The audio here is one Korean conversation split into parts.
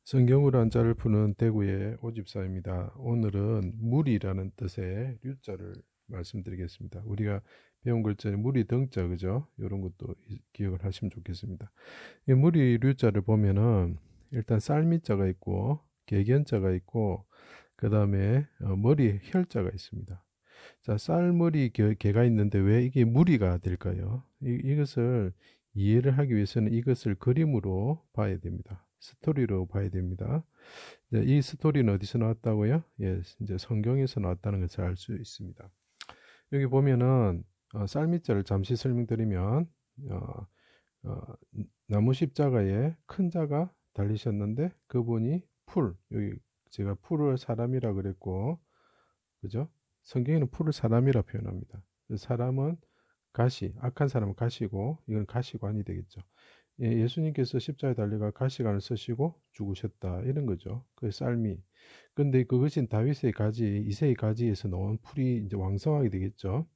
성경으로 한자를 푸는 대구의 오집사입니다. 오늘은 물이라는 뜻의 류자를 말씀드리겠습니다. 우리가 배운 글자는 물이 등자, 그죠? 이런 것도 기억을 하시면 좋겠습니다. 이 물이 류자를 보면은 일단 쌀미자가 있고 개견자가 있고 그 다음에 머리 혈자가 있습니다. 자, 쌀머리 개가 있는데 왜 이게 무리가 될까요? 이것을 이해를 하기 위해서는 이것을 그림으로 봐야 됩니다. 스토리로 봐야 됩니다. 이제 이 스토리는 어디서 나왔다고요? 예, 이제 성경에서 나왔다는 것을 알 수 있습니다. 여기 보면은 쌀미자를 잠시 설명드리면 어, 나무 십자가에 큰 자가 달리셨는데 그분이 여기 제가 풀을 사람이라 그랬고, 그죠? 성경에는 풀을 사람이라 표현합니다. 사람은 악한 사람은 가시고, 이건 가시관이 되겠죠. 예수님께서 십자가에 달려가 가시관을 쓰시고 죽으셨다. 이런 거죠. 그 쌀미. 근데 그것인 다윗의 가지, 이새의 가지에서 나온 풀이 이제 왕성하게 되겠죠.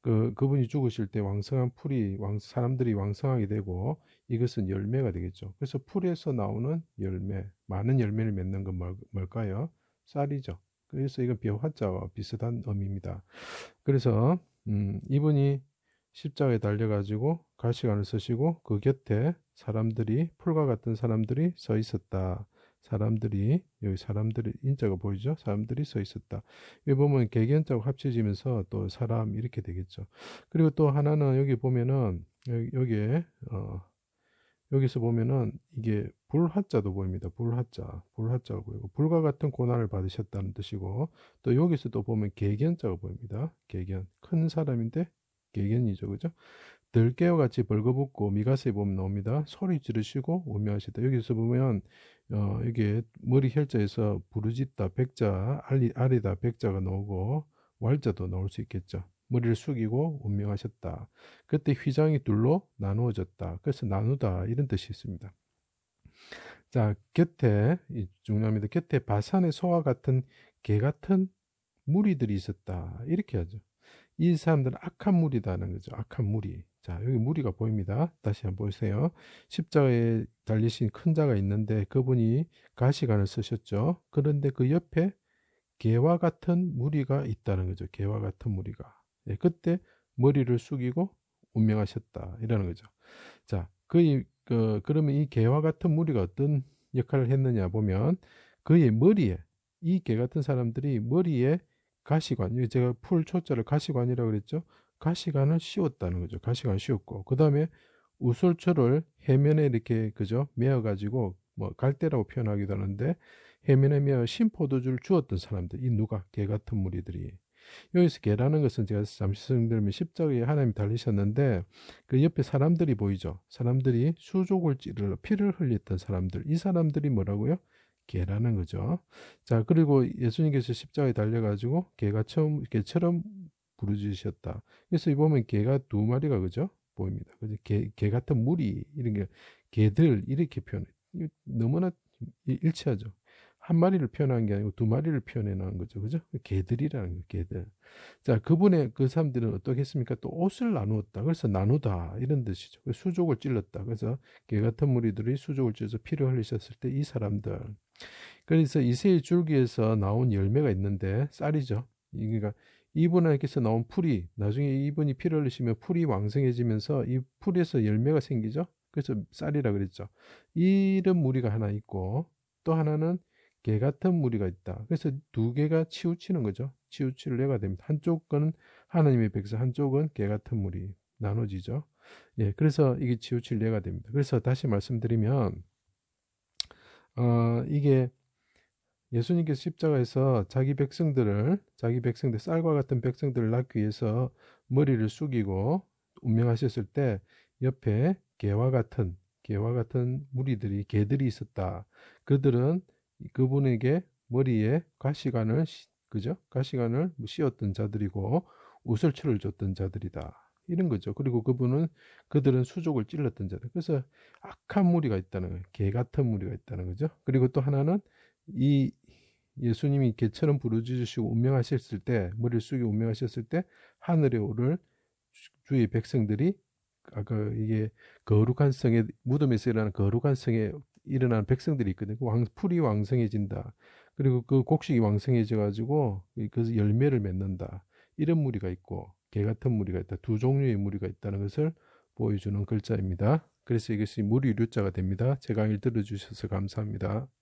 그분이 죽으실 때 왕성한 풀이, 사람들이 왕성하게 되고, 이것은 열매가 되겠죠. 그래서 풀에서 나오는 열매, 많은 열매를 맺는 건 뭘까요? 쌀이죠. 그래서 이건 벼화자와 비슷한 의미입니다. 그래서 이분이 십자가에 달려가지고 가시관을 쓰시고 그 곁에 풀과 같은 사람들이 서 있었다. 여기 사람들이 인자가 보이죠? 사람들이 서 있었다. 여기 보면 개견자고 합쳐지면서 또 사람 이렇게 되겠죠. 그리고 또 하나는 여기 보면은 여기에 여기서 보면은 이게 불화자도 보입니다. 불화자가 보이고 불과 같은 고난을 받으셨다는 뜻이고, 또 여기서 또 보면 개견자가 보입니다. 개견, 큰 사람인데 개견이죠, 그죠? 들깨와 같이 벌거벗고 미가서에 보면 나옵니다. 소리 지르시고 우매하시다. 여기서 보면 이게 머리 혈자에서 부르짖다 백자 아리다 백자가 나오고 왈자도 나올 수 있겠죠. 머리를 숙이고 운명하셨다. 그때 휘장이 둘로 나누어졌다. 그래서 나누다 이런 뜻이 있습니다. 자, 중요합니다. 곁에 바산의 소와 같은 개 같은 무리들이 있었다. 이렇게 하죠. 이 사람들은 악한 무리다는 거죠. 악한 무리. 자, 여기 무리가 보입니다. 다시 한번 보세요. 십자가에 달리신 큰 자가 있는데 그분이 가시관을 쓰셨죠. 그런데 그 옆에 개와 같은 무리가 있다는 거죠. 개와 같은 무리가. 예, 그때 머리를 숙이고 운명하셨다. 이라는 거죠. 자, 그러면 이 개와 같은 무리가 어떤 역할을 했느냐 보면 그의 머리에, 이 개 같은 사람들이 머리에 가시관, 제가 풀 초자를 가시관이라고 그랬죠. 가시관을 씌웠다는 거죠. 가시관을 씌웠고, 그 다음에 우솔초를 해면에 이렇게, 그죠? 메어가지고, 뭐, 갈대라고 표현하기도 하는데, 해면에 메어 심포도주를 주었던 사람들, 이 누가? 개 같은 무리들이. 여기서 개라는 것은 제가 잠시 설명드리면 십자가에 하나님이 달리셨는데 그 옆에 사람들이 보이죠. 사람들이 수족을 찌르러 피를 흘렸던 사람들. 이 사람들이 뭐라고요? 개라는 거죠. 자, 그리고 예수님께서 십자가에 달려가지고 개처럼 부르짖으셨다. 그래서 이 보면 개가 두 마리가 그죠? 보입니다. 그죠? 개 같은 무리 이런 게 개들 이렇게 표현해. 너무나 일치하죠. 한 마리를 표현한 게 아니고 두 마리를 표현해 놓은 거죠. 그죠? 개들이라는 거예요, 개들. 자, 그 사람들은 어떻게 했습니까? 또 옷을 나누었다. 그래서 나누다. 이런 뜻이죠. 수족을 찔렀다. 그래서 개 같은 무리들이 수족을 찔러서 피를 흘리셨을 때 이 사람들. 그래서 이새의 줄기에서 나온 열매가 있는데 쌀이죠. 그러니까 이분에게서 나온 풀이, 나중에 이분이 피를 흘리시면 풀이 왕성해지면서 이 풀에서 열매가 생기죠. 그래서 쌀이라 그랬죠. 이런 무리가 하나 있고 또 하나는 개 같은 무리가 있다. 그래서 두 개가 치우치는 거죠. 치우치를 내가 됩니다. 한쪽은 하나님의 백성, 한쪽은 개 같은 무리 나눠지죠. 예, 그래서 이게 치우칠 내가 됩니다. 그래서 다시 말씀드리면 이게 예수님께서 십자가에서 자기 백성들, 쌀과 같은 백성들을 낳기 위해서 머리를 숙이고 운명하셨을 때 옆에 개와 같은 무리들이, 개들이 있었다. 그들은 그분에게 머리에 그죠? 가시관을 씌웠던 자들이고 우설초를 줬던 자들이다. 이런 거죠. 그리고 그들은 수족을 찔렀던 자들. 그래서 악한 무리가 있다는 거예요. 개 같은 무리가 있다는 거죠. 그리고 또 하나는 이 예수님이 개처럼 부르짖으시고 운명하셨을 때, 머리를 숙이고 운명하셨을 때 하늘에 오를 주의 백성들이 아까 이게 거룩한 성에, 무덤에서 일어나는 거룩한 성에 일어나는 백성들이 있거든요. 풀이 왕성해진다. 그리고 그 곡식이 왕성해져 가지고 그 열매를 맺는다. 이런 무리가 있고 개 같은 무리가 있다. 두 종류의 무리가 있다는 것을 보여주는 글자입니다. 그래서 이것이 무리류자가 됩니다. 제 강의를 들어주셔서 감사합니다.